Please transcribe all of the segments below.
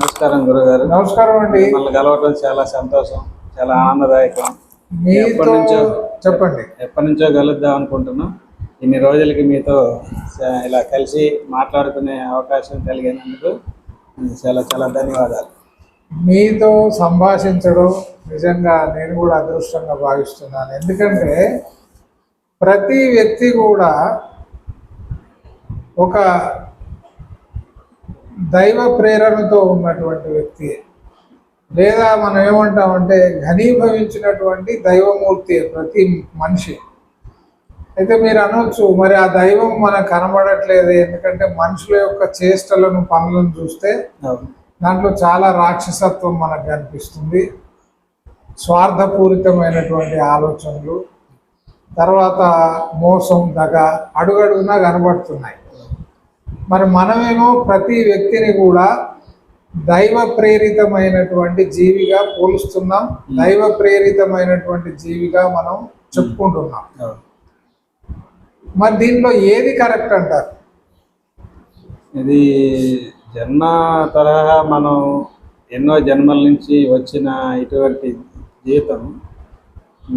నమస్కారం గురుగారు. నమస్కారం అండి. మిమ్మల్ని కలవటం చాలా సంతోషం, చాలా ఆనందదాయకం. చెప్పండి. ఎప్పటి నుంచో కలుద్దాం అనుకుంటున్నాం. ఇన్ని రోజులకి మీతో ఇలా కలిసి మాట్లాడుకునే అవకాశం కలిగినందుకు చాలా చాలా ధన్యవాదాలు. మీతో సంభాషించడం నిజంగా నేను కూడా అదృష్టంగా భావిస్తున్నాను. ఎందుకంటే ప్రతి వ్యక్తి కూడా ఒక దైవ ప్రేరణతో ఉన్నటువంటి వ్యక్తి, లేదా మనం ఏమంటామంటే ఘనీభవించినటువంటి దైవమూర్తి ప్రతి మనిషి. అయితే మీరు అనొచ్చు, మరి ఆ దైవం మనకు కనబడట్లేదు, ఎందుకంటే మనుషుల యొక్క చేష్టలను పనులను చూస్తే దాంట్లో చాలా రాక్షసత్వం మనకు కనిపిస్తుంది, స్వార్థపూరితమైనటువంటి ఆలోచనలు, తర్వాత మోసం, దగ అడుగడుగునా కనబడుతున్నాయి. మరి మనమేమో ప్రతి వ్యక్తిని కూడా దైవ ప్రేరితమైనటువంటి జీవిగా పోలుస్తున్నాం, దైవ ప్రేరితమైనటువంటి జీవిగా మనం చెప్పుకుంటున్నాం. మరి దీంట్లో ఏది కరెక్ట్ అంటారు? ఇది జన్మ తరహా మనం ఎన్నో జన్మల నుంచి వచ్చిన ఇటువంటి జీవితం,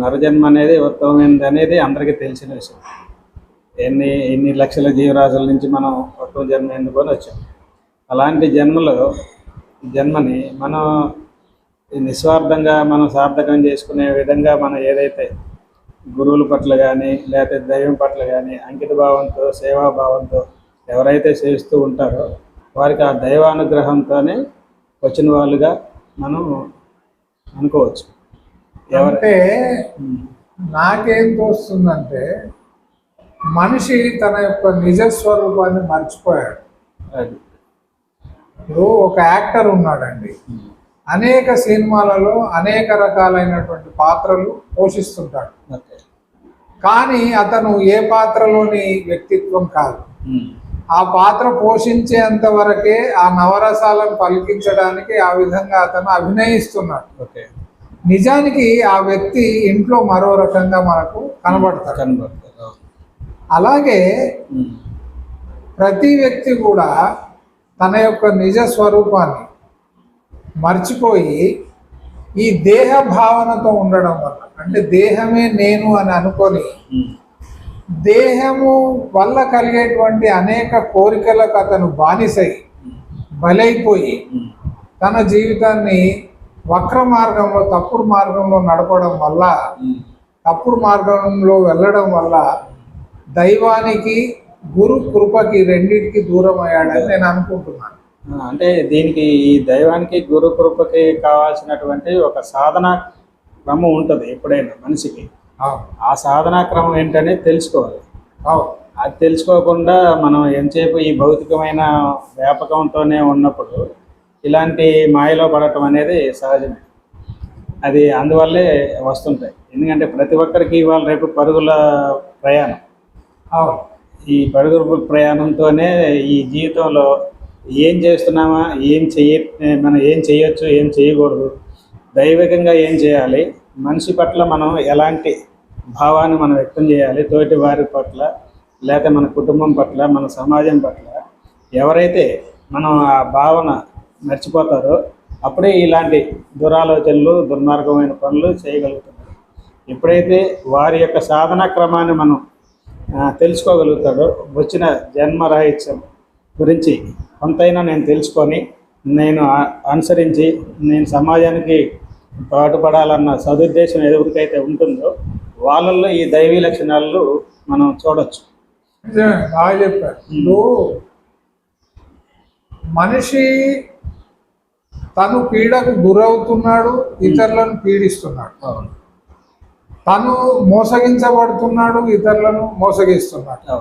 నరజన్మ అనేది ఉత్తమమైనది అనేది అందరికీ తెలిసిన విషయం. ఎన్ని లక్షల జీవరాశుల నుంచి మనం ఉత్తమ జన్మ ఎందుకొని వచ్చాం. అలాంటి జన్మని మనం నిస్వార్థంగా మనం సార్థకం చేసుకునే విధంగా మనం ఏదైతే గురువుల పట్ల కానీ లేకపోతే దైవం పట్ల కానీ అంకిత భావంతో, సేవాభావంతో ఎవరైతే సేవిస్తూ ఉంటారో వారికి ఆ దైవానుగ్రహంతోనే వచ్చిన వాళ్ళుగా మనం అనుకోవచ్చు. ఎవరంటే నాకేం తోస్తుందంటే మనిషి తన యొక్క నిజస్వరూపాన్ని మర్చిపోయాడు. ఇప్పుడు ఒక యాక్టర్ ఉన్నాడండి, అనేక సినిమాలలో అనేక రకాలైనటువంటి పాత్రలు పోషిస్తుంటాడు, కానీ అతను ఏ పాత్రలోని వ్యక్తిత్వం కాదు. ఆ పాత్ర పోషించేంత వరకే ఆ నవరసాలను పలికించడానికి ఆ విధంగా అతను అభినయిస్తున్నాడు. నిజానికి ఆ వ్యక్తి ఇంట్లో మరో రకంగా మనకు కనబడతాడు. అలాగే ప్రతి వ్యక్తి కూడా తన యొక్క నిజ స్వరూపాన్ని మర్చిపోయి ఈ దేహ భావనతో ఉండడం వల్ల, అంటే దేహమే నేను అని అనుకొని దేహము వల్ల కలిగేటువంటి అనేక కోరికలకు అతను బానిసై బలైపోయి తన జీవితాన్ని వక్ర మార్గంలో, తప్పుడు మార్గంలో నడపడం వల్ల, తప్పుడు మార్గంలో వెళ్ళడం వల్ల దైవానికి, గురు కృపకి రెండింటికి దూరం అయ్యాడని నేను అనుకుంటున్నాను. అంటే దీనికి ఈ దైవానికి, గురు కృపకి కావాల్సినటువంటి ఒక సాధన క్రమం ఉంటుంది ఎప్పుడైనా మనిషికి. ఆ సాధనా క్రమం ఏంటనేది తెలుసుకోవాలి. అది తెలుసుకోకుండా మనం ఎంతసేపు ఈ భౌతికమైన వ్యాపకంతోనే ఉన్నప్పుడు ఇలాంటి మాయలో పడటం అనేది సహజమే. అది అందువల్లే వస్తుంటాయి. ఎందుకంటే ప్రతి ఒక్కరికి ఇవాళ రేపు పరుగుల ప్రయాణం. ఈ పరుగుల ప్రయాణంతోనే ఈ జీవితంలో ఏం చేస్తున్నామా, మనం ఏం చేయొచ్చు, ఏం చేయకూడదు, దైవికంగా ఏం చేయాలి, మనిషి పట్ల మనం ఎలాంటి భావాన్ని మనం వ్యక్తం చేయాలి, తోటి వారి పట్ల, లేకపోతే మన కుటుంబం పట్ల, మన సమాజం పట్ల ఎవరైతే మనం ఆ భావన మర్చిపోతారో అప్పుడే ఇలాంటి దురాలోచనలు, దుర్మార్గమైన పనులు చేయగలుగుతున్నారు. ఎప్పుడైతే వారి యొక్క సాధనా క్రమాన్ని మనం తెలుసుకోగలుగుతాడో, వచ్చిన జన్మరాహిత్యం గురించి కొంతైనా నేను తెలుసుకొని నేను అనుసరించి నేను సమాజానికి పాటుపడాలన్న సదుద్దేశం ఎవరికైతే ఉంటుందో వాళ్ళల్లో ఈ దైవీ లక్షణాలు మనం చూడొచ్చు. బాగా చెప్పారు. ఇప్పుడు మనిషి తను పీడకు గురవుతున్నాడు, ఇతరులను పీడిస్తున్నాడు. తను మోసగించబడుతున్నాడు, ఇతరులను మోసగిస్తున్నాడు.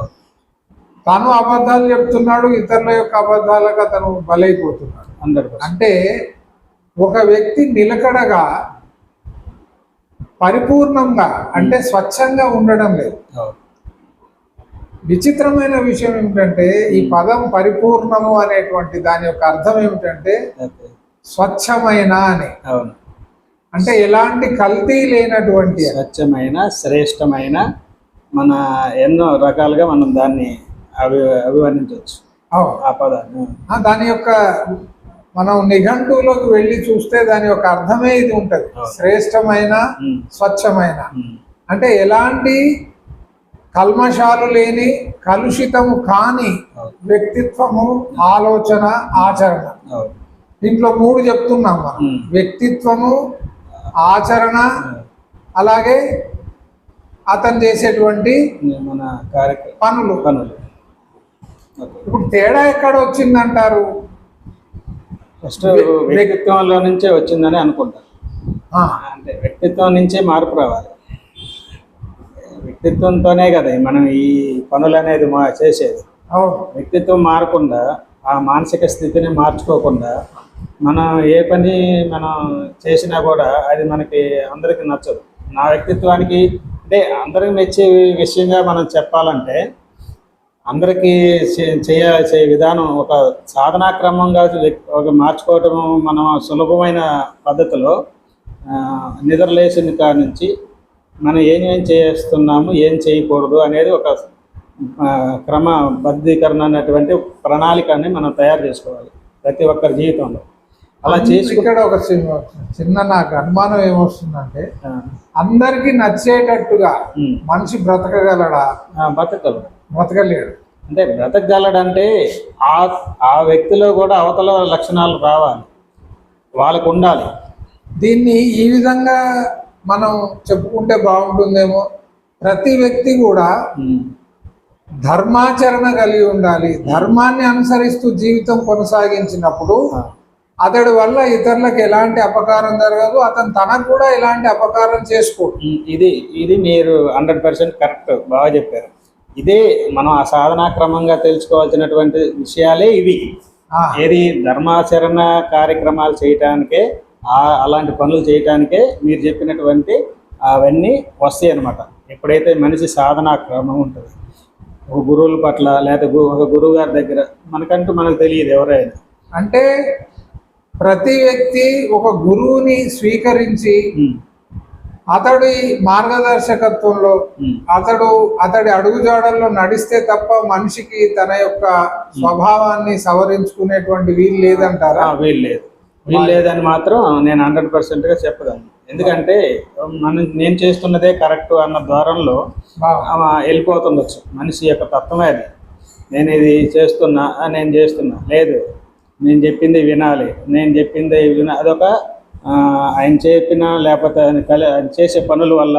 తను అబద్ధాలు చెప్తున్నాడు, ఇతరుల యొక్క అబద్ధాలకు అతను బలైపోతున్నాడు. అంటే ఒక వ్యక్తి నిలకడగా, పరిపూర్ణంగా, అంటే స్వచ్ఛంగా ఉండడం లేదు. విచిత్రమైన విషయం ఏమిటంటే ఈ పదం పరిపూర్ణము అనేటువంటి దాని యొక్క అర్థం ఏమిటంటే స్వచ్ఛమైన అని. అంటే ఎలాంటి కల్తీ లేనటువంటి స్వచ్ఛమైన, శ్రేష్టమైన, మన ఎన్నో రకాలుగా మనం దాన్ని అభివర్ణించవచ్చు. ఆ పదాన్ని దాని యొక్క మనం నిఘంటువులోకి వెళ్ళి చూస్తే దాని యొక్క అర్థమే ఇది ఉంటది. శ్రేష్టమైన, స్వచ్ఛమైన అంటే ఎలాంటి కల్మషాలు లేని, కలుషితము కాని వ్యక్తిత్వము, ఆలోచన, ఆచరణ. దీంట్లో 3 చెప్తున్నాం మనం: వ్యక్తిత్వము, ఆచరణ, అలాగే అతను చేసేటువంటి మన పనులు. ఇప్పుడు తేడా ఎక్కడ వచ్చిందంటారు? ఫస్ట్ వ్యక్తిత్వంలో నుంచే వచ్చిందని అనుకుంటారు. అంటే వ్యక్తిత్వం నుంచే మార్పు రావాలి. వ్యక్తిత్వంతోనే కదా మనం ఈ పనులు అనేది చేసేది. వ్యక్తిత్వం మారకుండా, ఆ మానసిక స్థితిని మార్చుకోకుండా మనం ఏ పని మనం చేసినా కూడా అది మనకి అందరికీ నచ్చదు. నా వ్యక్తిత్వానికి అంటే అందరికి మెచ్చే విషయంగా మనం చెప్పాలంటే, అందరికీ చేసే విధానం ఒక సాధనాక్రమంగా ఒక మార్చుకోవటం మనం సులభమైన పద్ధతిలో నిద్రలేసిన కాడి నుంచి మనం ఏం చేస్తున్నాము, ఏం చేయకూడదు అనేది ఒక క్రమబద్ధీకరణ అనేటువంటి ప్రణాళికని మనం తయారు చేసుకోవాలి ప్రతి ఒక్కరి జీవితంలో. అలా చేసి ఇక్కడ ఒక చిన్న నాకు అనుమానం ఏమొస్తుందంటే, అందరికి నచ్చేటట్టుగా మనిషి బ్రతకగలడా? బ్రతకలేడు. అంటే బ్రతకగలడంటే ఆ వ్యక్తిలో కూడా అవతల లక్షణాలు రావాలి, వాళ్ళకు ఉండాలి. దీన్ని ఈ విధంగా మనం చెప్పుకుంటే బాగుంటుందేమో. ప్రతి వ్యక్తి కూడా ధర్మాచరణ కలిగి ఉండాలి. ధర్మాన్ని అనుసరిస్తూ జీవితం కొనసాగించినప్పుడు అతడి వల్ల ఇతరులకు ఎలాంటి అపకారం జరగదు, అతను తనకు కూడా ఎలాంటి అపకారం చేసుకోడు. ఇది మీరు 100% కరెక్ట్, బాగా చెప్పారు. ఇదే మనం ఆ సాధనాక్రమంగా తెలుసుకోవాల్సినటువంటి విషయాలే ఇవి. ఏది ధర్మాచరణ కార్యక్రమాలు చేయటానికే, అలాంటి పనులు చేయటానికే మీరు చెప్పినటువంటి అవన్నీ వస్తాయి అన్నమాట. ఎప్పుడైతే మనిషి సాధనా క్రమం ఉంటుంది, ఒక గురువుల పట్ల లేదా ఒక గురువు గారి దగ్గర మనకు తెలియదు ఎవరైనా. అంటే ప్రతి వ్యక్తి ఒక గురువుని స్వీకరించి అతడి మార్గదర్శకత్వంలో అతడి అడుగుజాడల్లో నడిస్తే తప్ప మనిషికి తన యొక్క స్వభావాన్ని సవరించుకునేటువంటి వీలు లేదంటారా? వీలు లేదని మాత్రం నేను 100%గా చెప్పగలను. ఎందుకంటే నేను చేస్తున్నదే కరెక్ట్ అన్న ద్వారంలో వెళ్ళిపోతుండొచ్చు. మనిషి యొక్క తత్వమే అది. నేను ఇది చేస్తున్నా లేదు, నేను చెప్పింది వినాలి, అదొక ఆయన చెప్పిన లేకపోతే ఆయన చేసే పనుల వల్ల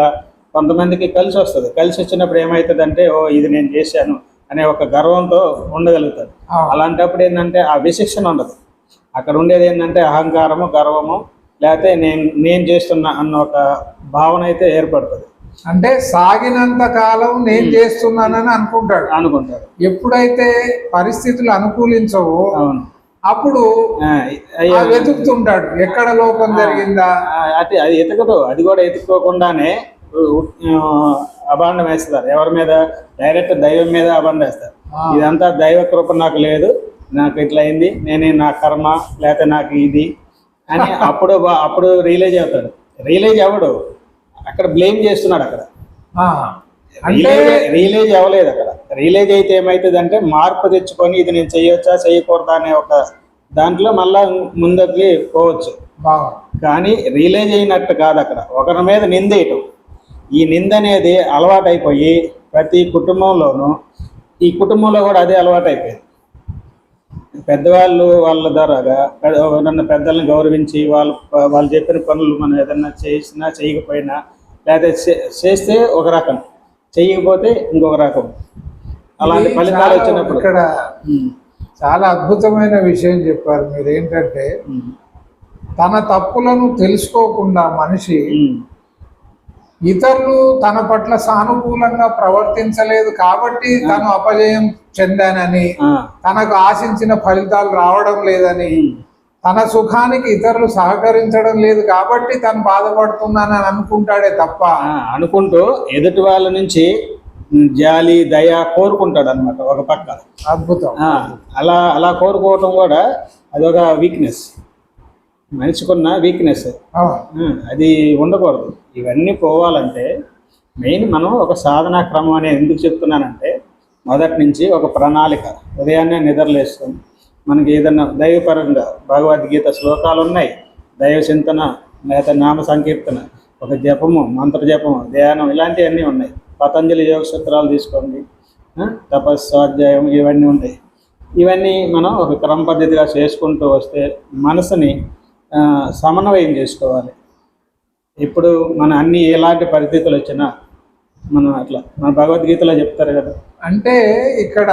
కొంతమందికి కలిసి వస్తుంది. కలిసి వచ్చినప్పుడు ఏమవుతుందంటే, ఇది నేను చేశాను అనే ఒక గర్వంతో ఉండగలుగుతారు. అలాంటప్పుడు ఏంటంటే ఆ విశిక్షణ ఉండదు. అక్కడ ఉండేది ఏంటంటే అహంకారము, గర్వము, లేకపోతే నేను చేస్తున్నా అన్న ఒక భావన అయితే ఏర్పడుతుంది. అంటే సాగినంత కాలం నేను చేస్తున్నానని అనుకుంటాడు. ఎప్పుడైతే పరిస్థితులు అనుకూలించవో అప్పుడు వెతుకుతుంటాడు, ఎక్కడ లోపం జరిగిందా. అది ఎతకదు. అది కూడా ఎత్తుకోకుండానే అభాండం వేస్తారు. ఎవరి మీద? డైరెక్ట్ దైవం మీద అభాండం వేస్తారు. ఇదంతా దైవ కృప నాకు లేదు, నాకు ఇట్లా అయింది, నా కర్మ, లేకపోతే నాకు ఇది అని అప్పుడు రియలైజ్ అవుతాడు. రియలైజ్ అవ్వడు, అక్కడ బ్లేమ్ చేస్తున్నాడు. అక్కడ రియలైజ్ అవ్వలేదు. అక్కడ రియలైజ్ అయితే ఏమవుతుంది అంటే, మార్పు తెచ్చుకొని ఇది నేను చేయొచ్చా చేయకూడదా అనే ఒక దాంట్లో మళ్ళా ముందరికి పోవచ్చు. కానీ రియలైజ్ అయినట్టు కాదు. అక్కడ ఒకరి మీద నిందేయటం, ఈ నింద అనేది అలవాటైపోయి ప్రతి కుటుంబంలోనూ, ఈ కుటుంబంలో కూడా అదే అలవాటైపోయింది. పెద్దవాళ్ళు వాళ్ళ ద్వారాగా నన్ను పెద్దలను గౌరవించి వాళ్ళు చెప్పిన పనులు మనం ఏదన్నా చేసినా చేయకపోయినా, లేకపోతే చేస్తే ఒక రకం, చేయకపోతే ఇంకొక రకం, అలాంటి ఫలితాలు వచ్చినప్పుడు ఇక్కడ చాలా అద్భుతమైన విషయం చెప్పారు మీరు. ఏంటంటే తన తప్పులను తెలుసుకోకుండా మనిషి ఇతరులు తన పట్ల సానుకూలంగా ప్రవర్తించలేదు కాబట్టి తను అపజయం చెందానని, తనకు ఆశించిన ఫలితాలు రావడం లేదని, తన సుఖానికి ఇతరులు సహకరించడం లేదు కాబట్టి తను బాధపడుతున్నానని అనుకుంటాడే తప్ప, అనుకుంటూ ఎదుటి వాళ్ళ నుంచి జాలి, దయ కోరుకుంటాడు అనమాట ఒక పక్క. అద్భుతం. అలా కోరుకోవటం కూడా అదొక వీక్నెస్, మనిషికున్న వీక్నెస్. అది ఉండకూడదు. ఇవన్నీ పోవాలంటే మెయిన్ మనం ఒక సాధనా క్రమం అనేది ఎందుకు చెప్తున్నానంటే, మొదటి నుంచి ఒక ప్రణాళిక. ఉదయాన్నే నిద్రలేస్తాం, మనకి ఏదన్నా దైవపరంగా భగవద్గీత శ్లోకాలు ఉన్నాయి, దైవ చింతన లేదా నామ సంకీర్తన, ఒక జపము, మంత్ర జపము, ధ్యానం, ఇలాంటివన్నీ ఉన్నాయి. పతంజలి యోగ సూత్రాలు తీసుకోండి, తపస్సు, స్వాధ్యాయం, ఇవన్నీ ఉంటాయి. ఇవన్నీ మనం ఒక క్రమ పద్ధతిగా చేసుకుంటూ వస్తే మనసుని సమన్వయం చేసుకోవాలి. ఇప్పుడు మన అన్ని ఎలాంటి పరిస్థితులు వచ్చినా మనం అట్లా మన భగవద్గీతలో చెప్తారు కదా. అంటే ఇక్కడ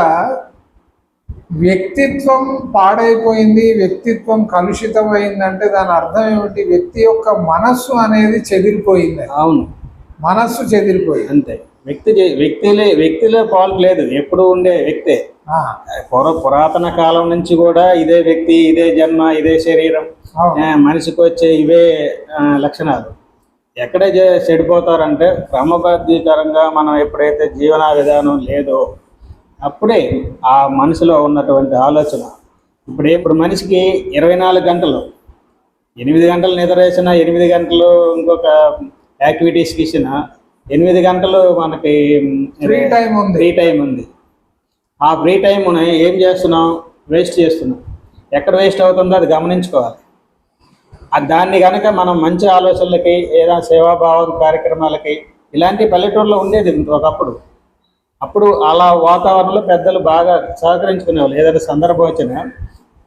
వ్యక్తిత్వం పాడైపోయింది, వ్యక్తిత్వం కలుషితమైందంటే దాని అర్థం ఏమిటి? వ్యక్తి యొక్క మనస్సు అనేది చెదిరిపోయింది. అవును, మనస్సు చెదిరిపోయింది అంతే. వ్యక్తిలో ఫాల్ట్ లేదు, ఎప్పుడు ఉండే వ్యక్తే. పురాతన కాలం నుంచి కూడా ఇదే వ్యక్తి, ఇదే జన్మ, ఇదే శరీరం, మనిషికి వచ్చే ఇవే లక్షణాలు. ఎక్కడే చెడిపోతారంటే క్రమబద్ధీకరంగా మనం ఎప్పుడైతే జీవన విధానం లేదో అప్పుడే ఆ మనసులో ఉన్నటువంటి ఆలోచన. ఇప్పుడు మనిషికి 24 గంటలు, 8 గంటలు నిద్ర వేసిన, 8 గంటలు ఇంకొక యాక్టివిటీస్కి ఇచ్చిన, 8 గంటలు మనకి ఫ్రీ టైం ఉంది. ఆ ఫ్రీ టైంని ఏం చేస్తున్నాం? వేస్ట్ చేస్తున్నాం. ఎక్కడ వేస్ట్ అవుతుందో అది గమనించుకోవాలి. దాన్ని కనుక మనం మంచి ఆలోచనలకి, ఏదైనా సేవాభావం కార్యక్రమాలకి, ఇలాంటి పల్లెటూరులో ఉండేది ఒకప్పుడు. అప్పుడు అలా వాతావరణంలో పెద్దలు బాగా సహకరించుకునేవాళ్ళు. ఏదైనా సందర్భం వచ్చినా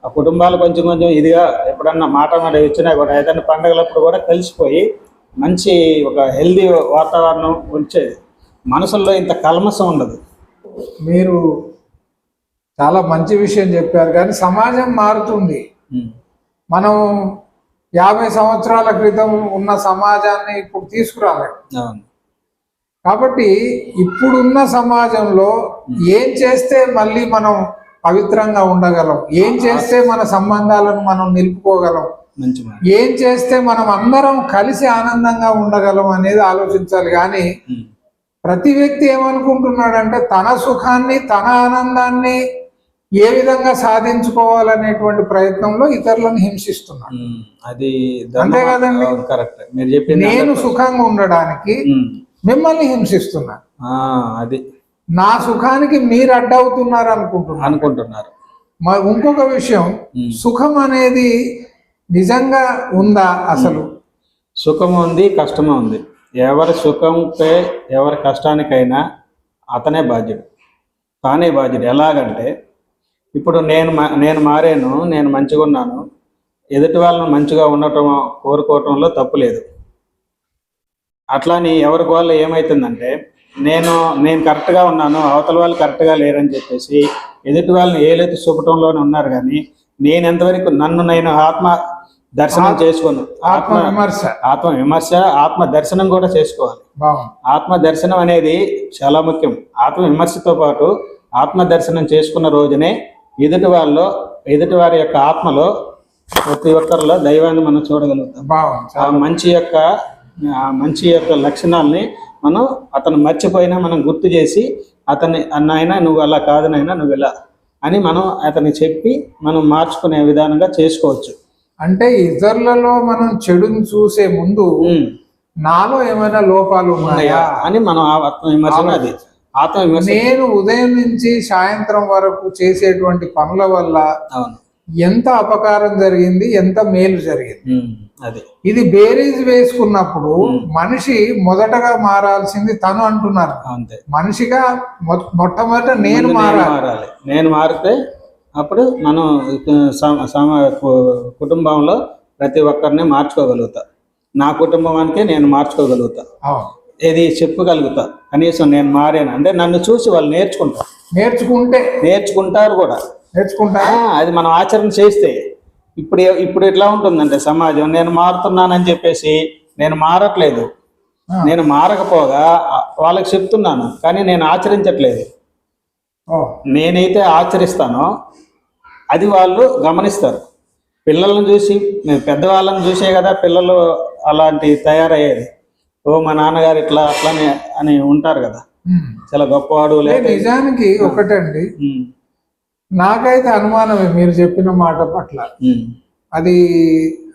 ఆ కుటుంబాలు కొంచెం ఇదిగా ఎప్పుడన్నా మాట వచ్చినా కూడా, ఏదైనా పండుగలప్పుడు కూడా కలిసిపోయి మంచి ఒక హెల్దీ వాతావరణం వచ్చేది. మనసుల్లో ఇంత కల్మషం ఉండదు. మీరు చాలా మంచి విషయం చెప్పారు. కానీ సమాజం మారుతుంది. మనం 50 సంవత్సరాల క్రితం ఉన్న సమాజాన్ని ఇప్పుడు తీసుకురాలేము. కాబట్టి ఇప్పుడున్న సమాజంలో ఏం చేస్తే మళ్ళీ మనం పవిత్రంగా ఉండగలం, ఏం చేస్తే మన సంబంధాలను మనం నిలుపుకోగలం, ఏం చేస్తే మనం అందరం కలిసి ఆనందంగా ఉండగలం అనేది ఆలోచించాలి. కానీ ప్రతి వ్యక్తి ఏమనుకుంటున్నాడంటే తన సుఖాన్ని, తన ఆనందాన్ని ఏ విధంగా సాధించుకోవాలనేటువంటి ప్రయత్నంలో ఇతరులను హింసిస్తున్నాడు. అది అంతే కదండి. కరెక్ట్. మీరు చెప్పింది. నేను సుఖంగా ఉండడానికి మిమ్మల్ని హింసిస్తున్నా, అది నా సుఖానికి మీరు అడ్డవుతున్నారు అనుకుంటున్నారు. మరి ఇంకొక విషయం, సుఖం అనేది నిజంగా ఉందా? అసలు సుఖం ఉంది, కష్టము ఉంది. ఎవరి సుఖంపై ఎవరి కష్టానికైనా అతనే బాధ్యుడు, తానే బాధ్యుడు. ఎలాగంటే ఇప్పుడు నేను మారాను, నేను మంచిగా ఉన్నాను, ఎదుటి వాళ్ళని మంచిగా ఉండటం కోరుకోవటంలో తప్పు లేదు. అట్లాని ఎవరికి వాళ్ళు ఏమవుతుందంటే నేను కరెక్ట్గా ఉన్నాను, అవతల వాళ్ళు కరెక్ట్గా లేరని చెప్పేసి ఎదుటి వాళ్ళని ఏలెత్తి చూపటంలోనే ఉన్నారు. కానీ నేను ఎంతవరకు నేను ఆత్మ దర్శనం చేసుకోను. ఆత్మ విమర్శ, ఆత్మ దర్శనం కూడా చేసుకోవాలి. ఆత్మ దర్శనం అనేది చాలా ముఖ్యం. ఆత్మ విమర్శతో పాటు ఆత్మ దర్శనం చేసుకున్న రోజునే ఎదుటి వారి యొక్క ఆత్మలో ప్రతి ఒక్కరిలో దైవాన్ని మనం చూడగలుగుతాం. ఆ మంచి యొక్క లక్షణాలని మనం అతను మర్చిపోయినా మనం గుర్తు చేసి అన్నైనా నువ్వు అలా కాదు నాయనా, నువ్వు ఇలా అని మనం అతనికి చెప్పి మనం మార్చుకునే విధానంగా చేసుకోవచ్చు. అంటే ఇతరులలో మనం చెడుని చూసే ముందు నాలో ఏమైనా లోపాలు ఉన్నాయా అని మనం ఆత్మవిమర్శ. నేను ఉదయం నుంచి సాయంత్రం వరకు చేసేటువంటి పనుల వల్ల ఎంత అపకారం జరిగింది, ఎంత మేలు జరిగింది, ఇది బేరీజ్ వేసుకున్నప్పుడు మనిషి మొదటగా మారాల్సింది తను అంటున్నారు. మనిషిగా మొట్టమొదట నేను మారాలి. నేను మారితే అప్పుడు మనం కుటుంబంలో ప్రతి ఒక్కరిని మార్చుకోగలుగుతా. నా కుటుంబానికి నేను మార్చుకోగలుగుతా, ఏది చెప్పగలుగుతా. కనీసం నేను మారాను అంటే నన్ను చూసి వాళ్ళు నేర్చుకుంటారు కూడా. అది మనం ఆచరణ చేస్తే ఇప్పుడు ఎట్లా ఉంటుందంటే సమాజం, నేను మారుతున్నానని చెప్పేసి నేను మారట్లేదు, నేను మారకపోగా వాళ్ళకి చెప్తున్నాను కానీ నేను ఆచరించట్లేదు. నేనైతే ఆచరిస్తానో అది వాళ్ళు గమనిస్తారు. పిల్లలను చూసి, పెద్దవాళ్ళని చూసే కదా పిల్లలు అలాంటి తయారయ్యేది. మా నాన్నగారు ఇట్లా అట్లానే అని ఉంటారు కదా, చాలా గొప్పవాడు. నిజానికి ఒకటండి, నాకైతే అనుమానమే మీరు చెప్పిన మాట పట్ల. అది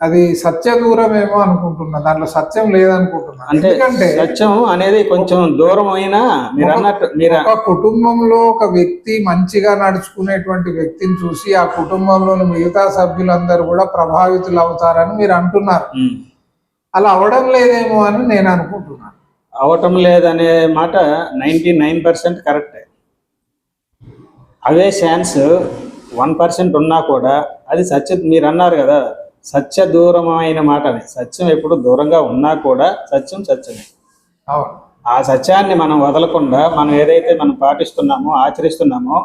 అది సత్య దూరమేమో అనుకుంటున్నా, దాంట్లో సత్యం లేదనుకుంటున్నా. అంటే ఎందుకంటే సత్యం అనేది కొంచెం దూరం అయినా మీరు అన్నట్టు ఒక కుటుంబంలో ఒక వ్యక్తి మంచిగా నడుచుకునేటువంటి వ్యక్తిని చూసి ఆ కుటుంబంలోని మిగతా సభ్యులందరూ కూడా ప్రభావితులు అవుతారని మీరు అంటున్నారు. అలా అవడం లేదేమో అని నేను అనుకుంటున్నాను. అవటం లేదనే మాట 99% కరెక్టే. అవే ఛాన్స్ 1% ఉన్నా కూడా అది సత్యం. మీరు అన్నారు కదా సత్య దూరమైన మాటని. సత్యం ఎప్పుడు దూరంగా ఉన్నా కూడా సత్యం సత్యమే. అవును. ఆ సత్యాన్ని మనం వదలకుండా మనం ఏదైతే మనం పాటిస్తున్నామో ఆచరిస్తున్నామో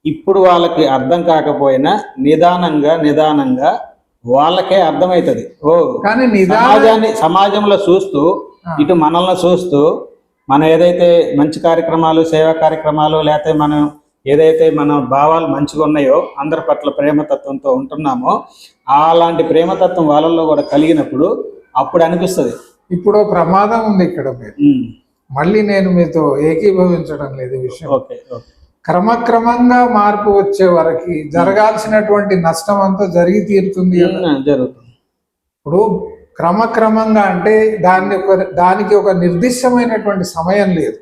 ఇప్పుడు వాళ్ళకి అర్థం కాకపోయినా నిదానంగా వాళ్ళకే అర్థమవుతుంది. ఓ కానీ సమాజంలో చూస్తూ ఇటు మనల్ని చూస్తూ మనం ఏదైతే మంచి కార్యక్రమాలు సేవా కార్యక్రమాలు లేకపోతే మనం ఏదైతే మన భావాలు మంచిగా ఉన్నాయో అందరి పట్ల ప్రేమతత్వంతో ఉంటున్నామో అలాంటి ప్రేమతత్వం వాళ్ళల్లో కూడా కలిగినప్పుడు అప్పుడు అనిపిస్తుంది. ఇప్పుడు ప్రమాదం ఉంది ఇక్కడ. మీరు మళ్ళీ నేను మీతో ఏకీభవించడం లేదు ఈ విషయం. ఓకే. క్రమక్రమంగా మార్పు వచ్చే వరకు జరగాల్సినటువంటి నష్టం అంతా జరిగి తీరుతుంది. జరుగుతుంది. ఇప్పుడు క్రమక్రమంగా అంటే దానికి ఒక నిర్దిష్టమైనటువంటి సమయం లేదు.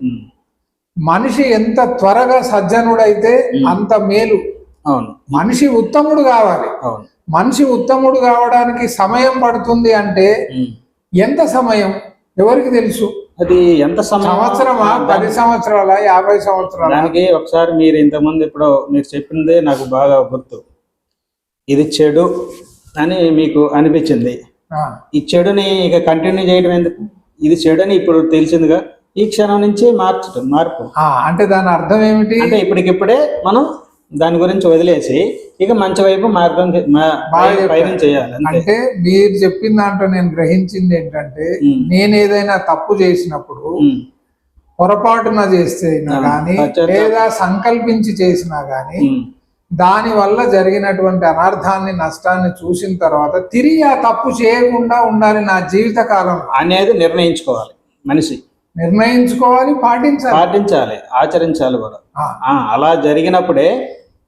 మనిషి ఎంత త్వరగా సజ్జనుడైతే అంత మేలు. అవును. మనిషి ఉత్తముడు కావాలి. అవును. మనిషి ఉత్తముడు కావడానికి సమయం పడుతుంది అంటే ఎంత సమయం ఎవరికి తెలుసు? అది ఎంత సంవత్సరమా, 10 సంవత్సరాల, 50 సంవత్సరాల? దానికి ఒకసారి మీరు ఇంతకుముందు ఇప్పుడు మీరు చెప్పిందే నాకు బాగా గుర్తు. ఇది చెడు అని మీకు అనిపించింది. ఈ చెడుని ఇక కంటిన్యూ చేయడం ఎందుకు? ఇది చెడుని ఇప్పుడు తెలిసిందిగా ఈ క్షణం నుంచి మార్పు. అంటే దాని అర్థం ఏమిటి? అంటే ఇప్పటికిప్పుడే మనం దాని గురించి వదిలేసి ఇక మంచి వైపు మార్గం చేయాలి. అంటే మీరు చెప్పిన దాంట్లో నేను గ్రహించింది ఏంటంటే నేను ఏదైనా తప్పు చేసినప్పుడు పొరపాటున చేస్తేనా గానీ లేదా సంకల్పించి చేసినా గానీ దాని వల్ల జరిగినటువంటి అనర్థాన్ని నష్టాన్ని చూసిన తర్వాత తిరిగి ఆ తప్పు చేయకుండా ఉండాలి నా జీవిత కాలం అనేది నిర్ణయించుకోవాలి. మనిషి నిర్ణయించుకోవాలి, పాటించాలి, ఆచరించాలి కూడా. అలా జరిగినప్పుడే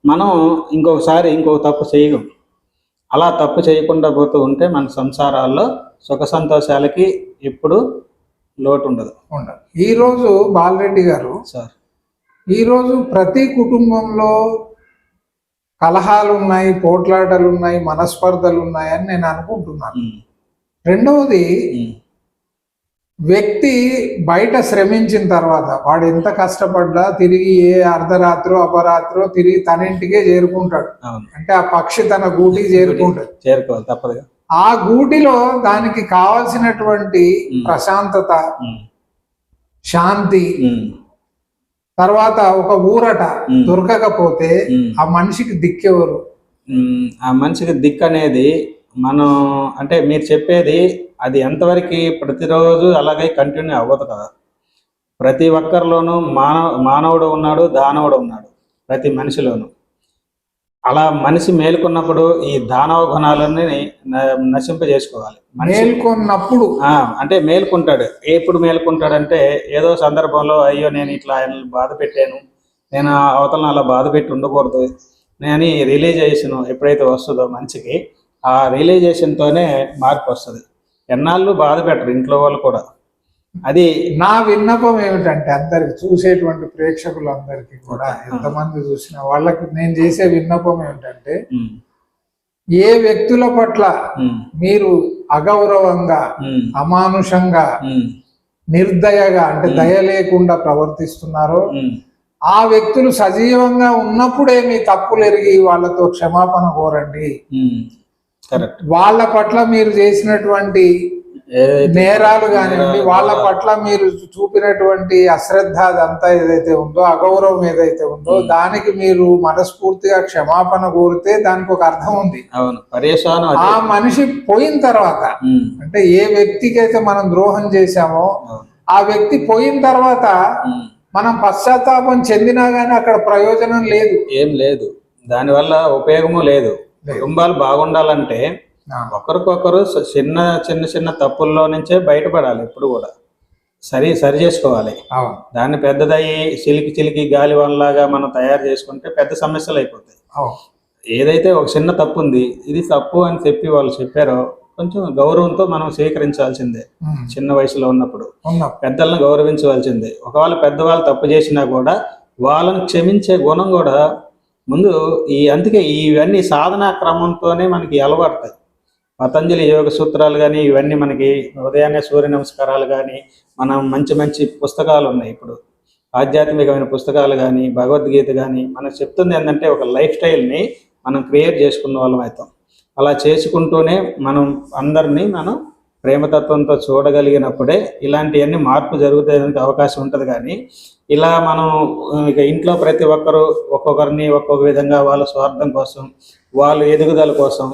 మనం ఇంకో తప్పు చేయగం. అలా తప్పు చేయకుండా పోతూ ఉంటే మన సంసారాల్లో సుఖ సంతోషాలకి ఎప్పుడు లోటు ఉండదు. ఈరోజు బాలరెడ్డి గారు సార్, ఈరోజు ప్రతి కుటుంబంలో కలహాలు ఉన్నాయి, పోట్లాటలు ఉన్నాయి, మనస్పర్ధలు ఉన్నాయని నేను అనుకుంటున్నాను. రెండవది, వ్యక్తి బయట శ్రమించిన తర్వాత వాడు ఎంత కష్టపడ్డా తిరిగి ఏ అర్ధరాత్రో అపరాత్రో తిరిగి తన ఇంటికే చేరుకుంటాడు. అంటే ఆ పక్షి తన గూటికి చేరుకోవాలి తప్పదుగా. ఆ గూటిలో దానికి కావలసినటువంటి ప్రశాంతత, శాంతి, తర్వాత ఒక ఊరట దొరకకపోతే ఆ మనిషికి దిక్కెవరు? ఆ మనిషికి దిక్కు అనేది మనం అంటే మీరు చెప్పేది అది ఎంతవరకు ప్రతిరోజు అలాగే కంటిన్యూ అవ్వదు కదా. ప్రతి ఒక్కరిలోనూ మానవుడు ఉన్నాడు, దానవుడు ఉన్నాడు ప్రతి మనిషిలోనూ. అలా మనిషి మేలుకున్నప్పుడు ఈ దానవ గుణాలన్నీ నశింపజేసుకోవాలి. మేల్కొన్నప్పుడు అంటే మేల్కుంటాడు. ఎప్పుడు మేల్కుంటాడంటే ఏదో సందర్భంలో అయ్యో నేను ఇట్లా ఆయన బాధ పెట్టాను, నేను అవతలను అలా బాధ పెట్టి ఉండకూడదు అని రియలైజేషన్ ఎప్పుడైతే వస్తుందో మనిషికి, ఆ రియలైజేషన్తోనే మార్పు వస్తుంది. ఎన్నాళ్ళు బాధ పెట్టరు ఇంట్లో వాళ్ళు కూడా. అది నా విన్నపం ఏమిటంటే అందరికి చూసేటువంటి ప్రేక్షకులందరికీ కూడా ఎంతమంది చూసిన వాళ్ళకి నేను చేసే విన్నపం ఏమిటంటే ఏ వ్యక్తుల పట్ల మీరు అగౌరవంగా, అమానుషంగా, నిర్దయగా అంటే దయ లేకుండా ప్రవర్తిస్తున్నారో ఆ వ్యక్తులు సజీవంగా ఉన్నప్పుడే మీ తప్పులు ఎరిగి వాళ్ళతో క్షమాపణ కోరండి. వాళ్ళ పట్ల మీరు చేసినటువంటి నేరాలు కానివ్వండి, వాళ్ళ పట్ల మీరు చూపినటువంటి అశ్రద్ధ అదంతా ఏదైతే ఉందో, అగౌరవం ఏదైతే ఉందో దానికి మీరు మనస్ఫూర్తిగా క్షమాపణ కోరితే దానికి ఒక అర్థం ఉంది. ఆ మనిషి పోయిన తర్వాత అంటే ఏ వ్యక్తికి అయితే మనం ద్రోహం చేశామో ఆ వ్యక్తి పోయిన తర్వాత మనం పశ్చాత్తాపం చెందినా గానీ అక్కడ ప్రయోజనం లేదు, ఏం లేదు, దానివల్ల ఉపయోగము లేదు. కుటుంబాలు బాగుండాలంటే ఒకరికొకరు చిన్న చిన్న చిన్న తప్పుల్లో నుంచే బయటపడాలి. ఎప్పుడు కూడా సరి చేసుకోవాలి. దాన్ని పెద్దదయ్యి చిలికి గాలి వనలాగా మనం తయారు చేసుకుంటే పెద్ద సమస్యలు అయిపోతాయి. ఏదైతే ఒక చిన్న తప్పు ఉంది, ఇది తప్పు అని చెప్పి వాళ్ళు చెప్పారో కొంచెం గౌరవంతో మనం స్వీకరించాల్సిందే. చిన్న వయసులో ఉన్నప్పుడు పెద్దలను గౌరవించవలసిందే. ఒకవేళ పెద్దవాళ్ళు తప్పు చేసినా కూడా వాళ్ళని క్షమించే గుణం కూడా ముందు అందుకే ఇవన్నీ సాధనా క్రమంతోనే మనకి అలవాడతాయి. పతంజలి యోగ సూత్రాలు కానీ ఇవన్నీ మనకి ఉదయాన్నే సూర్య నమస్కారాలు కానీ, మనం మంచి మంచి పుస్తకాలు ఉన్నాయి ఇప్పుడు, ఆధ్యాత్మికమైన పుస్తకాలు కానీ, భగవద్గీత కానీ మనకు చెప్తుంది ఏంటంటే ఒక లైఫ్ స్టైల్ని మనం క్రియేట్ చేసుకున్న వాళ్ళం అవుతాం. అలా చేసుకుంటూనే మనం అందరినీ మనం ప్రేమతత్వంతో చూడగలిగినప్పుడే ఇలాంటివన్నీ మార్పు జరుగుతాయడానికి అవకాశం ఉంటుంది. కానీ ఇలా మనం ఇక ఇంట్లో ప్రతి ఒక్కరు ఒక్కొక్కరిని ఒక్కొక్క విధంగా వాళ్ళ స్వార్థం కోసం, వాళ్ళ ఎదుగుదల కోసం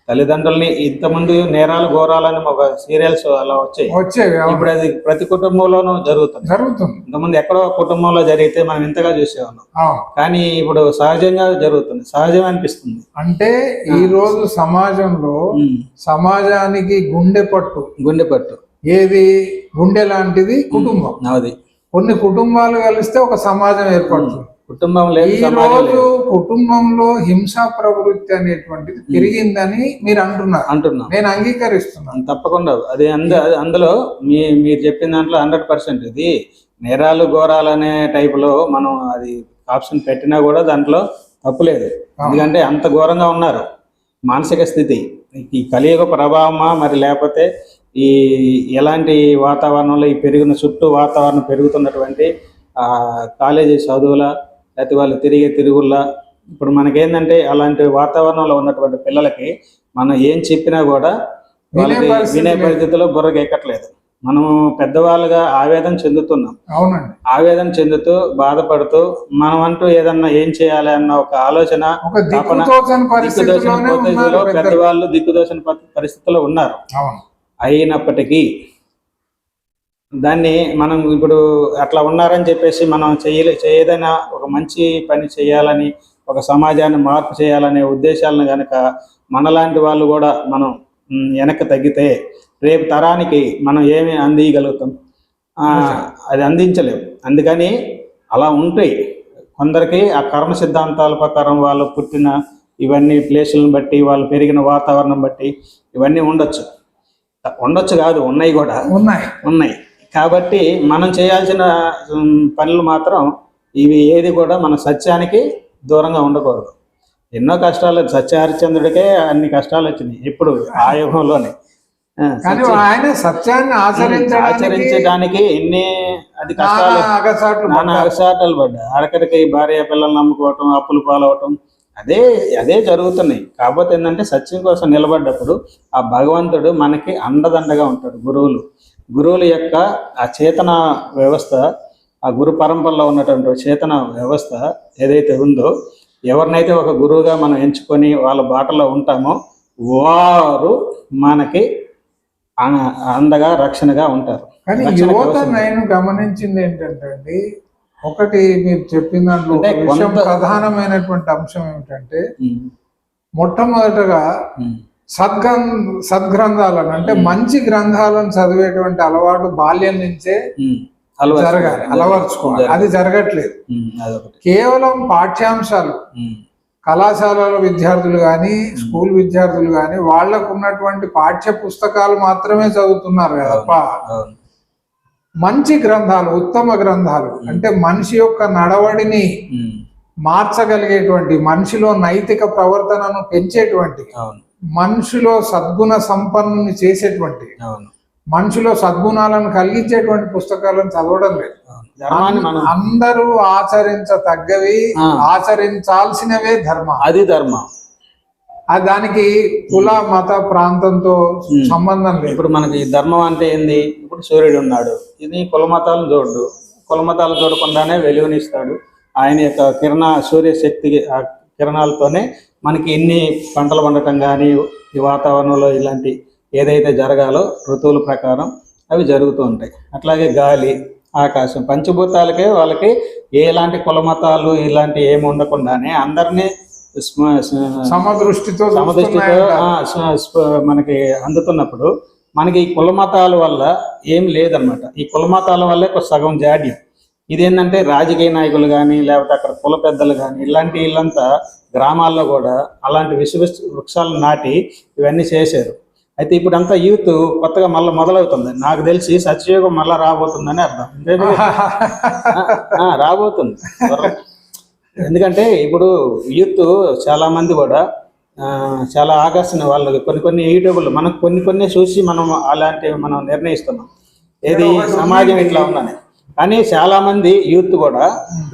తల్లిదండ్రుల్ని ఇంతకుముందు నేరాలు ఘోరాలని ఒక సీరియల్స్ అలా వచ్చాయి. ఇప్పుడు అది ప్రతి కుటుంబంలోనూ జరుగుతుంది. ఇంతకుముందు ఎక్కడో కుటుంబంలో జరిగితే మనం ఇంతగా చూసేవాళ్ళం, కానీ ఇప్పుడు సహజంగా జరుగుతుంది, సహజం అనిపిస్తుంది. అంటే ఈ రోజు సమాజంలో సమాజానికి గుండె పట్టు ఏది, గుండె లాంటిది కుటుంబం. అది కొన్ని కుటుంబాలు కలిస్తే ఒక సమాజం ఏర్పడుతుంది. కుటుంబం లేదు, ఈ రోజు కుటుంబంలో హింసా ప్రవృత్తి అనేటువంటిది పెరిగిందని మీరు అంటున్నారు. నేను అంగీకరిస్తున్నాను తప్పకుండా. అది అందులో మీరు చెప్పిన దాంట్లో 100% ఇది నేరాలు ఘోరాలు అనే టైపులో మనం అది ఆప్షన్ పెట్టినా కూడా దాంట్లో తప్పులేదు. ఎందుకంటే అంత ఘోరంగా ఉన్నారు మానసిక స్థితి. ఈ కలియుగ ప్రభావమా మరి లేకపోతే ఎలాంటి వాతావరణంలో పెరిగిన చుట్టూ వాతావరణం పెరుగుతున్నటువంటి కాలేజీ చదువుల లేకపోతే వాళ్ళు తిరిగే తిరుగుల్లా, ఇప్పుడు మనకేంటంటే అలాంటి వాతావరణంలో ఉన్నటువంటి పిల్లలకి మనం ఏం చెప్పినా కూడా వాళ్ళకి వినే పరిస్థితిలో బుర్రకి ఎక్కట్లేదు. మనము పెద్దవాళ్ళుగా ఆవేదన చెందుతున్నాం. అవునండి, ఆవేదన చెందుతూ బాధపడుతూ మనం అంటూ ఏదన్నా ఏం చేయాలి అన్న ఒక ఆలోచన, పెద్దవాళ్ళు దిక్కుదోచని పరిస్థితిలో ఉన్నారు. అయినప్పటికీ దాన్ని మనం ఇప్పుడు అట్లా ఉన్నారని చెప్పేసి మనం చేయదైనా ఒక మంచి పని చేయాలని, ఒక సమాజాన్ని మార్పు చేయాలనే ఉద్దేశాలను కనుక మనలాంటి వాళ్ళు కూడా మనం వెనక్కి తగ్గితే రేపు తరానికి మనం ఏమి అందించగలుగుతాం? అది అందించలేము. అందుకని అలా ఉంటాయి కొందరికి ఆ కర్మ సిద్ధాంతాల ప్రకారం వాళ్ళు పుట్టిన ఇవన్నీ ప్లేసులను బట్టి, వాళ్ళు పెరిగిన వాతావరణం బట్టి ఇవన్నీ ఉండొచ్చు కాదు, ఉన్నాయి కూడా ఉన్నాయి. కాబట్టి మనం చేయాల్సిన పనులు మాత్రం ఇవి ఏది కూడా మన సత్యానికి దూరంగా ఉండకూడదు. ఎన్నో కష్టాలు, సత్యహరిశ్చంద్రుడికే అన్ని కష్టాలు వచ్చినాయి ఇప్పుడు ఆ యుగంలోనే. ఆయన సత్యాన్ని ఆచరించడానికి ఎన్ని కష్టాలు, నానా అగసాటాలు పడ్డాయి. ఆఖరికి భార్య పిల్లలు నమ్ముకోవటం, అప్పులు పాలవటం, అదే జరుగుతున్నాయి. కాకపోతే ఏంటంటే సత్యం కోసం నిలబడ్డప్పుడు ఆ భగవంతుడు మనకి అండదండగా ఉంటాడు. గురువుల యొక్క ఆ చేతన వ్యవస్థ, ఆ గురు పరంపరలో ఉన్నటువంటి చేతన వ్యవస్థ ఏదైతే ఉందో, ఎవరినైతే ఒక గురువుగా మనం ఎంచుకొని వాళ్ళ బాటలో ఉంటామో వారు మనకి అండగా రక్షణగా ఉంటారు. కానీ యువత నేను గమనించింది ఏంటంటే, ఒకటి మీరు చెప్పిన దాంట్లో ప్రధానమైనటువంటి అంశం ఏమిటంటే, మొట్టమొదటగా సద్గ్రంథాలను అంటే మంచి గ్రంథాలను చదివేటువంటి అలవాటు బాల్యం నుంచే జరగాలి, అలవర్చుకోవాలి. అది జరగట్లేదు. కేవలం పాఠ్యాంశాలు, కళాశాలలో విద్యార్థులు కానీ, స్కూల్ విద్యార్థులు కానీ వాళ్లకు ఉన్నటువంటి పాఠ్య పుస్తకాలు మాత్రమే చదువుతున్నారు తప్ప మంచి గ్రంథాలు, ఉత్తమ గ్రంథాలు అంటే మనిషి యొక్క నడవడిని మార్చగలిగేటువంటి, మనిషిలో నైతిక ప్రవర్తనను పెంచేటువంటి, మనిషిలో సద్గుణ సంపన్నుని చేసేటువంటి, మనిషిలో సద్గుణాలను కలిగించేటువంటి పుస్తకాలను చదవడం లేదు. అందరూ ఆచరించతగ్గవి, ఆచరించాల్సినవే ధర్మం. అది ధర్మం. దానికి కుల మత ప్రాంతంతో సంబంధం లేదు. ఇప్పుడు మనకి ధర్మం అంటే ఏంది? ఇప్పుడు సూర్యుడు ఉన్నాడు, ఇది కుల మతాలను చూడు, కుల మతాలు చూడకుండానే వెలుగునిస్తాడు. ఆయన యొక్క సూర్యశక్తి కిరణాలతోనే మనకి ఇన్ని పంటలు పండటం కానీ, ఈ వాతావరణంలో ఇలాంటి ఏదైతే జరగాలో ఋతువుల ప్రకారం అవి జరుగుతూ ఉంటాయి. అట్లాగే గాలి, ఆకాశం, పంచభూతాలకే వాళ్ళకి ఎలాంటి కుల మతాలు ఇలాంటి ఏమి ఉండకుండానే అందరినీ సమదృష్టితో మనకి అందుతున్నప్పుడు మనకి ఈ కుల మతాల వల్ల ఏం లేదనమాట. ఈ కుల మతాల వల్లే సగం జాడ్యం. ఇదేంటంటే రాజకీయ నాయకులు కానీ, లేకపోతే అక్కడ కుల పెద్దలు కానీ, వీళ్ళంతా గ్రామాల్లో కూడా అలాంటి వృక్షాలను నాటి ఇవన్నీ చేశారు. అయితే ఇప్పుడు అంతా యూత్ కొత్తగా మళ్ళీ మొదలవుతుంది. నాకు తెలిసి సత్యయుగం మళ్ళీ రాబోతుందని అర్థం. రాబోతుంది. ఎందుకంటే ఇప్పుడు యూత్ చాలా మంది కూడా చాలా ఆకర్షణ వాళ్ళు కొన్ని యూట్యూబ్లో మనకు కొన్ని చూసి మనం అలాంటివి మనం నిర్ణయిస్తున్నాం, ఏది సమాజం ఇట్లా ఉందని. కానీ చాలా మంది యూత్ కూడా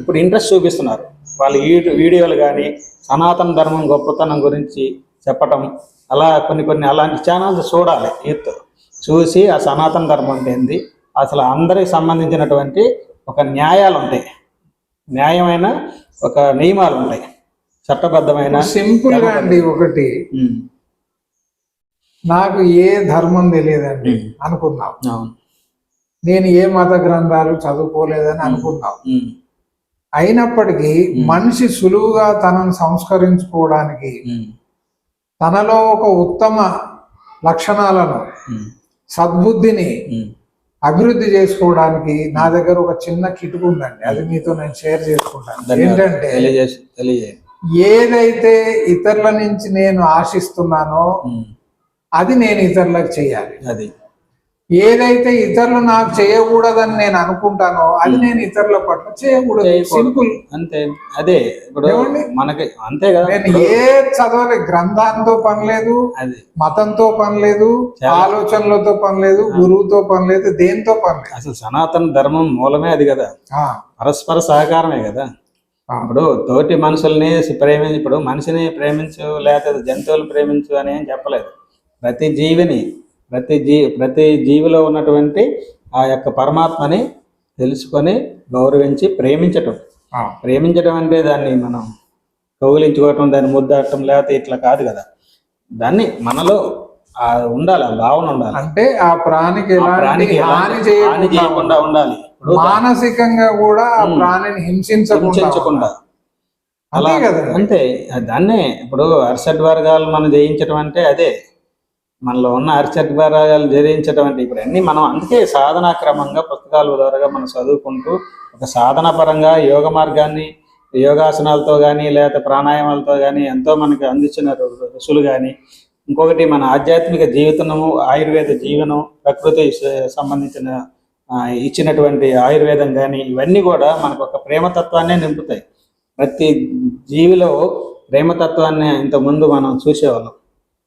ఇప్పుడు ఇంట్రెస్ట్ చూపిస్తున్నారు. వాళ్ళ వీడియోలు కానీ సనాతన ధర్మం గొప్పతనం గురించి చెప్పటం, అలా కొన్ని అలాంటి ఛానల్స్ చూడాలి. యూత్ చూసి ఆ సనాతన ధర్మం ఏంది, అసలు అందరికి సంబంధించినటువంటి ఒక న్యాయాలు ఉంటాయి, న్యాయమైన ఒక నియమాలు ఉంటాయి, చట్టబద్ధమైన. సింపుల్ గా అండి, ఒకటి నాకు ఏ ధర్మం తెలియదండి అనుకుందాం, నేను ఏ మత గ్రంథాలు చదువుకోలేదని అనుకుందాం. అయినప్పటికీ మనిషి సులువుగా తనను సంస్కరించుకోవడానికి, తనలో ఒక ఉత్తమ లక్షణాలను, సద్బుద్ధిని అభివృద్ధి చేసుకోవడానికి నా దగ్గర ఒక చిన్న కిటుకు ఉందండి. అది మీతో నేను షేర్ చేసుకుంటాను. ఏంటంటే, ఏదైతే ఇతరుల నుంచి నేను ఆశిస్తున్నానో అది నేను ఇతరులకు చేయాలి. అది ఏదైతే ఇతరులు నాకు చేయకూడదని నేను అనుకుంటానో అది నేను ఇతరుల పట్ల చేయకూడదు. సింపుల్, అంతే. అదే ఇప్పుడు మనకి అంతే కదా. నేను ఏ చదవలే, గ్రంథాంతో పని లేదు, మతంతో పని లేదు, ఆలోచనలతో పని లేదు, గురువుతో పని లేదు, దేంతో పని లేదు. అసలు సనాతన ధర్మం మూలమే అది కదా, పరస్పర సహకారమే కదా. ఇప్పుడు తోటి మనుషుల్ని ప్రేమించి, ఇప్పుడు మనిషిని ప్రేమించు లేకపోతే జంతువులు ప్రేమించు అని ఏం చెప్పలేదు. ప్రతి జీవిని ప్రతి జీవిలో ఉన్నటువంటి ఆ యొక్క పరమాత్మని తెలుసుకొని గౌరవించి ప్రేమించటం అంటే దాన్ని మనం కౌగిలించుకోవటం, దాన్ని ముద్దాడటం లేకపోతే ఇట్లా కాదు కదా. దాన్ని మనలో ఉండాలి, ఆ భావన ఉండాలి. అంటే ఆ ప్రాణికి హాని చేయకుండా ఉండాలి, మానసికంగా కూడా ఆ ప్రాణిని హింసించకుండా అలా కదా. అంతే, దాన్నే ఇప్పుడు అరిషడ్ వర్గాలు మనం జయించడం అంటే అదే, మనలో ఉన్న అరిషడ్ వర్గాలు జయించడం అంటే ఇప్పుడు అన్ని మనం. అందుకే సాధనా క్రమంగా పుస్తకాల ద్వారా మనం చదువుకుంటూ ఒక సాధన పరంగా యోగ మార్గాన్ని యోగాసనాలతో కానీ లేకపోతే ప్రాణాయామాలతో కానీ ఎంతో మనకి అందించిన ఋషులు కానీ, ఇంకొకటి మన ఆధ్యాత్మిక జీవితము, ఆయుర్వేద జీవనం, ప్రకృతి సంబంధించిన ఇచ్చినటువంటి ఆయుర్వేదం కానీ, ఇవన్నీ కూడా మనకు ఒక ప్రేమతత్వాన్నే నింపుతాయి. ప్రతి జీవిలో ప్రేమతత్వాన్ని ఇంతకుముందు మనం చూసేవాళ్ళం.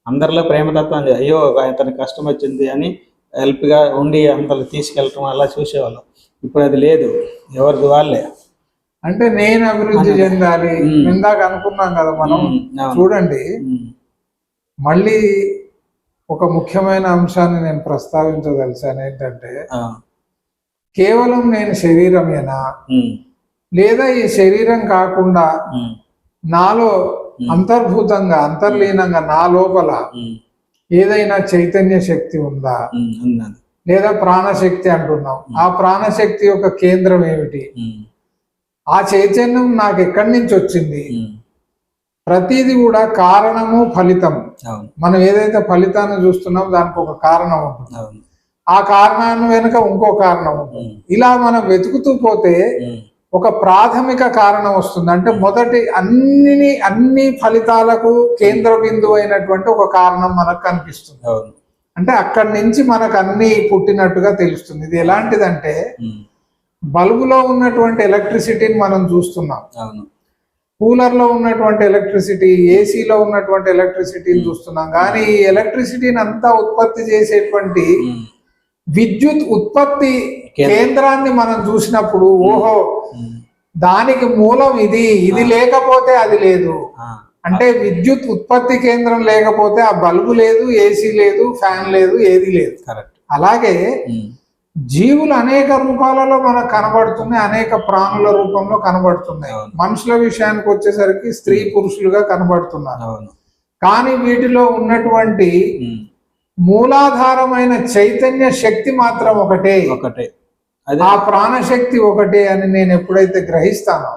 అందరిలో ప్రేమతత్వాన్ని, అయ్యో అతనికి కష్టం వచ్చింది అని హెల్ప్గా ఉండి అంతలో తీసుకెళ్ళటం అలా చూసేవాళ్ళం. ఇప్పుడు అది లేదు, ఎవరిది వాళ్ళే. అంటే నేను అభివృద్ధి చెందాలి ఇందాక అనుకున్నాం కదా మనం. చూడండి, మళ్ళీ ఒక ముఖ్యమైన అంశాన్ని నేను ప్రస్తావించదలిసాను. ఏంటంటే, కేవలం నేను శరీరమేనా, లేదా ఈ శరీరం కాకుండా నాలో అంతర్భూతంగా అంతర్లీనంగా నా లోపల ఏదైనా చైతన్య శక్తి ఉందా, లేదా ప్రాణశక్తి అంటున్నాం, ఆ ప్రాణశక్తి యొక్క కేంద్రం ఏమిటి, ఆ చైతన్యం నాకు ఎక్కడి నుంచి వచ్చింది. ప్రతిది కూడా కారణము ఫలితము. మనం ఏదైతే ఫలితాన్ని చూస్తున్నామో దానికి ఒక కారణం ఉంటుంది, ఆ కారణాన్ని వెనుక ఇంకో కారణం ఉంటుంది. ఇలా మనం వెతుకుతూ పోతే ఒక ప్రాథమిక కారణం వస్తుంది. అంటే మొదటి అన్ని ఫలితాలకు కేంద్ర బిందువు అయినటువంటి ఒక కారణం మనకు కనిపిస్తుంది. అంటే అక్కడి నుంచి మనకు అన్ని పుట్టినట్టుగా తెలుస్తుంది. ఇది ఎలాంటిదంటే, బల్బులో ఉన్నటువంటి ఎలక్ట్రిసిటీని మనం చూస్తున్నాం, కూలర్లో ఉన్నటువంటి ఎలక్ట్రిసిటీ, ఏసీలో ఉన్నటువంటి ఎలక్ట్రిసిటీని చూస్తున్నాం. కానీ ఈ ఎలక్ట్రిసిటీని అంతా ఉత్పత్తి చేసేటువంటి విద్యుత్ ఉత్పత్తి కేంద్రాన్ని మనం చూసినప్పుడు, ఓహో దానికి మూలం ఇది లేకపోతే అది లేదు. అంటే విద్యుత్ ఉత్పత్తి కేంద్రం లేకపోతే ఆ బల్బు లేదు, ఏసీ లేదు, ఫ్యాన్ లేదు, ఏది లేదు. అలాగే జీవులు అనేక రూపాలలో మనకు కనబడుతున్నాయి, అనేక ప్రాణుల రూపంలో కనబడుతున్నాయి. మనుషుల విషయానికి వచ్చేసరికి స్త్రీ పురుషులుగా కనబడుతున్నారు. కానీ వీటిలో ఉన్నటువంటి మూలాధారమైన చైతన్య శక్తి మాత్రం ఒకటే. ఆ ప్రాణశక్తి ఒకటే అని నేను ఎప్పుడైతే గ్రహిస్తానో,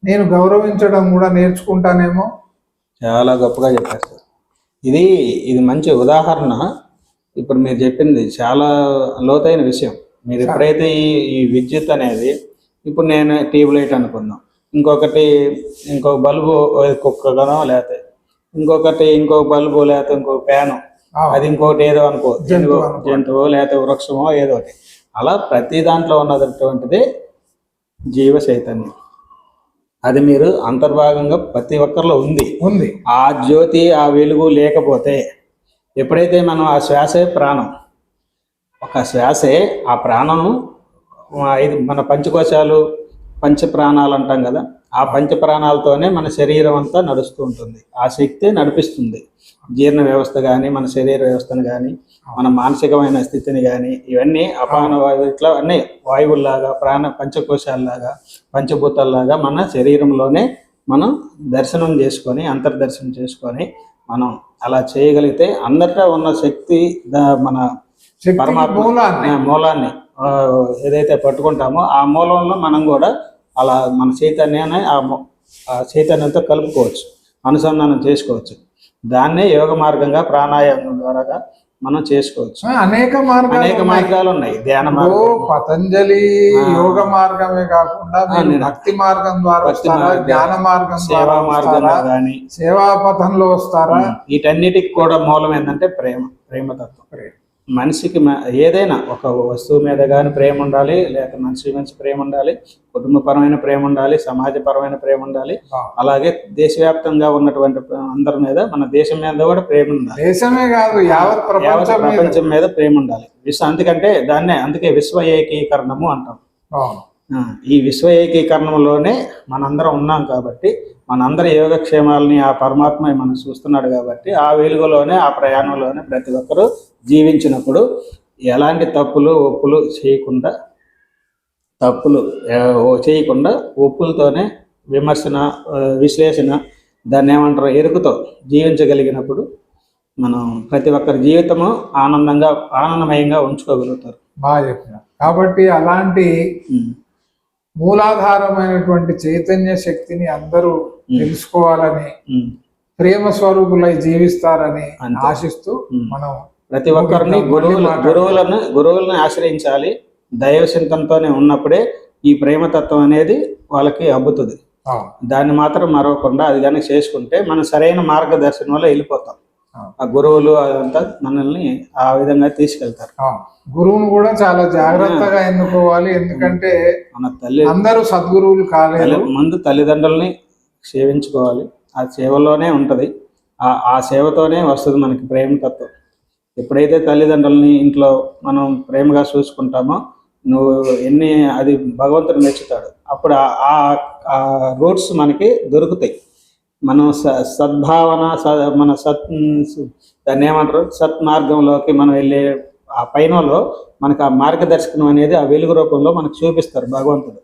నేను గౌరవించడం కూడా నేర్చుకుంటానేమో. చాలా గొప్పగా చెప్పారు సార్. ఇది మంచి ఉదాహరణ. ఇప్పుడు మీరు చెప్పింది చాలా లోతైన విషయం. మీరు ఎప్పుడైతే ఈ విద్యుత్ అనేది, ఇప్పుడు నేను ట్యూబ్ లైట్ అనుకుందాం, ఇంకొక బల్బు కుక్కగానో లేకపోతే ఇంకొక బల్బు లేకపోతే ఇంకొక ఫ్యాను అది ఇంకోటి ఏదో అనుకో, జంతువు జంతువు లేకపోతే వృక్షమో ఏదో ఒకటి. అలా ప్రతి దాంట్లో ఉన్నటువంటిది జీవ చైతన్యం. అది మీరు అంతర్భాగంగా ప్రతి ఒక్కరిలో ఉంది. ఆ జ్యోతి, ఆ వెలుగు లేకపోతే, ఎప్పుడైతే మనం ఆ శ్వాసే ప్రాణం, ఒక శ్వాసే ఆ ప్రాణం, ఇది మన పంచకోశాలు పంచ ప్రాణాలు అంటాం కదా, ఆ పంచ ప్రాణాలతోనే మన శరీరం అంతా నడుస్తూ ఉంటుంది. ఆ శక్తి నడిపిస్తుంది జీర్ణ వ్యవస్థ కానీ, మన శరీర వ్యవస్థను కానీ, మన మానసికమైన స్థితిని కానీ. ఇవన్నీ అపాన వాయువు, ఇట్లా అన్నీ వాయువుల్లాగా, పంచకోశాలలాగా, పంచభూతాల్లాగా మన శరీరంలోనే మనం దర్శనం చేసుకొని, అంతర్దర్శనం చేసుకొని మనం అలా చేయగలిగితే అందరిలో ఉన్న శక్తి, మన పరమాత్మ మూలాన్ని ఏదైతే పట్టుకుంటామో ఆ మూలంలో మనం కూడా అలా మన చైతన్యాన్ని ఆ చైతన్యంతో కలుపుకోవచ్చు, అనుసంధానం చేసుకోవచ్చు. దాన్నే యోగ మార్గంగా, ప్రాణాయామం ద్వారా మనం చేసుకోవచ్చు. అనేక మార్గాలు ఉన్నాయి. ధ్యాన మార్గం, పతంజలి యోగ మార్గమే కాకుండా భక్తి మార్గం ద్వారా, జ్ఞాన మార్గం, సేవా మార్గంలో కానీ, సేవా పథంలో వస్తారా? వీటన్నిటికి కూడా మూలం ఏంటంటే ప్రేమతత్వం. మనిషికి ఏదైనా ఒక వస్తువు మీద కానీ ప్రేమ ఉండాలి, లేకపోతే మనిషి ప్రేమ ఉండాలి, కుటుంబపరమైన ప్రేమ ఉండాలి, సమాజపరమైన ప్రేమ ఉండాలి. అలాగే దేశవ్యాప్తంగా ఉన్నటువంటి అందరి మీద, మన దేశం మీద కూడా ప్రేమ ఉండాలి. దేశమే కాదు, యావత్ ప్రపంచం మీద ప్రేమ ఉండాలి. అందుకంటే అందుకే విశ్వ ఏకీకరణము అంటాం. ఈ విశ్వ ఏకీకరణంలోనే మనందరం ఉన్నాం కాబట్టి, మనందరి యోగక్షేమాలని ఆ పరమాత్మ మనం చూస్తున్నాడు కాబట్టి, ఆ వెలుగులోనే, ఆ ప్రయాణంలోనే ప్రతి ఒక్కరూ జీవించినప్పుడు ఎలాంటి ఒప్పులు చేయకుండా ఒప్పులతోనే విమర్శన, విశ్లేషణ, దాన్ని ఏమంటారు, ఎరుకుతో జీవించగలిగినప్పుడు మనం ప్రతి ఒక్కరి జీవితము ఆనందమయంగా ఉంచుకోగలుగుతారు. బాగా చెప్పిన. కాబట్టి అలాంటి మూలాధారమైనటువంటి చైతన్య శక్తిని అందరూ తెలుసుకోవాలని, ప్రేమ స్వరూపులై జీవిస్తారని ఆశిస్తూ మనం ప్రతి ఒక్కరిని గురువులను ఆశ్రయించాలి. దైవ చింతనతోనే ఉన్నప్పుడే ఈ ప్రేమతత్వం అనేది వాళ్ళకి అబ్బుతుంది. దాన్ని మాత్రం మరవకుండా అది కానీ చేసుకుంటే మనం సరైన మార్గదర్శనంలో వెళ్ళిపోతాం. ఆ గురువులు అదంతా మనల్ని ఆ విధంగా తీసుకెళ్తారు. గురువును కూడా చాలా జాగ్రత్తగా ఎన్నుకోవాలి. ఎందుకంటే మన తల్లి అందరూ సద్గురువులు కాలేదు. ముందు తల్లిదండ్రుల్ని సేవించుకోవాలి. ఆ సేవలోనే ఉంటది, ఆ సేవతోనే వస్తుంది మనకి ప్రేమతత్వం. ఎప్పుడైతే తల్లిదండ్రులని ఇంట్లో మనం ప్రేమగా చూసుకుంటామో, అది భగవంతుడు మెచ్చుతాడు. అప్పుడు ఆ రూట్స్ మనకి దొరుకుతాయి. మనం సద్భావన, మన దాన్ని ఏమంటారు, సత్మార్గంలోకి మనం వెళ్ళే ఆ పైనలో మనకు ఆ మార్గదర్శకం అనేది ఆ వెలుగు రూపంలో మనకు చూపిస్తారు భగవంతుడు.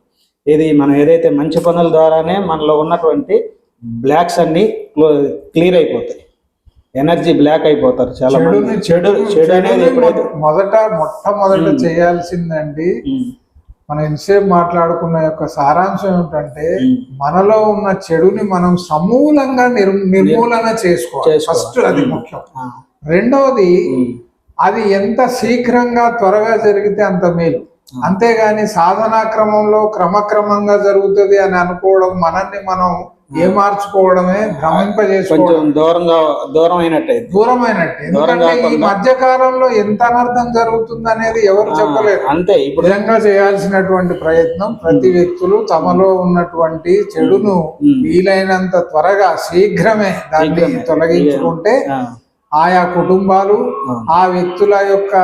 మనం ఏదైతే మంచి పనుల ద్వారానే మనలో ఉన్నటువంటి బ్లాక్స్ అన్ని క్లియర్ అయిపోతాయి. ఎనర్జీ బ్లాక్ అయిపోతారు చాలా మంది. చెడు అనేది మొట్టమొదట చేయాల్సిందండి. మనం ఎంతసేపు మాట్లాడుకున్న యొక్క సారాంశం ఏమిటంటే, మనలో ఉన్న చెడుని మనం సమూలంగా నిర్మూలన చేసుకోవాలి. ఫస్ట్ అది ముఖ్యం. రెండవది, అది ఎంత శీఘ్రంగా త్వరగా జరిగితే అంత మేలు. అంతేగాని సాధనా క్రమంలో క్రమక్రమంగా జరుగుతుంది అని అనుకోవడం, మనల్ని మనం ఏమార్చుకోవడమే, భ్రమింపజేసుకోవడం, దూరం అయినట్టే. ఎందుకంటే ఈ మధ్య కాలంలో ఎంత అనర్థం జరుగుతుంది అనేది ఎవరు చెప్పలేరు. అంతే. ఇప్పుడు నిజంగా చేయాల్సినటువంటి ప్రయత్నం, ప్రతి వ్యక్తులు తమలో ఉన్నటువంటి చెడును వీలైనంత త్వరగా, శీఘ్రమే దాన్ని తొలగించుకుంటే ఆయా కుటుంబాలు, ఆ వ్యక్తుల యొక్క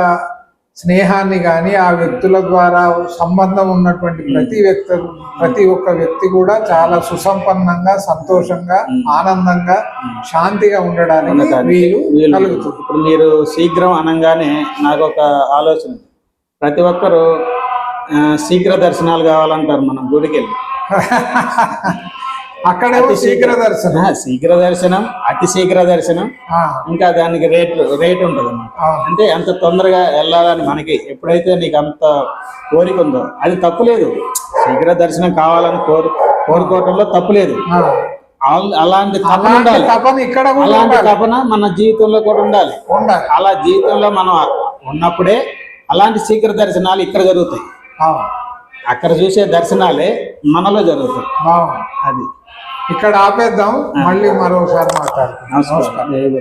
స్నేహాన్ని కానీ, ఆ వ్యక్తుల ద్వారా సంబంధం ఉన్నటువంటి ప్రతి ఒక్క వ్యక్తి కూడా చాలా సుసంపన్నంగా, సంతోషంగా, ఆనందంగా, శాంతిగా ఉండడానికి వీలు కలుగుతుంది. ఇప్పుడు మీరు శీఘ్రం అనగానే నాకు ఒక ఆలోచన. ప్రతి ఒక్కరు శీఘ్ర దర్శనాలు కావాలంటారు. మనం గుడికి వెళ్ళి అక్కడే శీఘ్ర దర్శనం, అతి శీఘ్ర దర్శనం, ఇంకా దానికి రేట్ ఉంటుంది అన్నమాట. అంటే ఎంత తొందరగా వెళ్ళాలని మనకి ఎప్పుడైతే నీకు అంత కోరిక ఉందో అది తప్పులేదు. శీఘ్ర దర్శనం కావాలని కోరుకోవటంలో తప్పులేదు. అలాంటి తపన ఉండాలి. అలాంటి తపన మన జీవితంలో కూడా ఉండాలి. అలా జీవితంలో మనం ఉన్నప్పుడే అలాంటి శీఘ్ర దర్శనాలు ఇక్కడ జరుగుతాయి. అక్కడ చూసే దర్శనాలే మనలో జరుగుతాయి. అది ఇక్కడ ఆపేద్దాం, మళ్ళీ మరోసారి మాట్లాడుకుందాం. నమస్కారం.